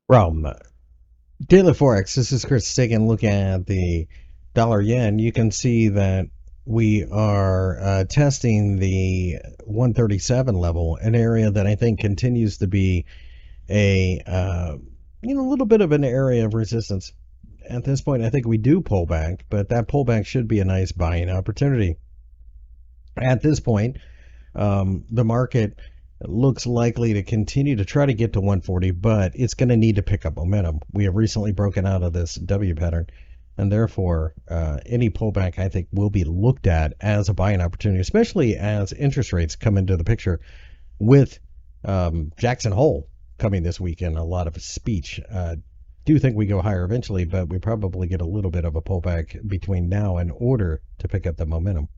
From DailyForex, this is Chris taking a look at the dollar yen. You can see that we are testing the 137 level, an area that I think continues to be a little bit of an area of resistance. At this point, I think we do pull back, but that pullback should be a nice buying opportunity. At this point, the market looks likely to continue to try to get to 140, but it's going to need to pick up momentum. We have recently broken out of this W pattern, and therefore, any pullback I think will be looked at as a buying opportunity, especially as interest rates come into the picture with Jackson Hole coming this weekend. A lot of his speech. Do think we go higher eventually, but we probably get a little bit of a pullback between now and order to pick up the momentum.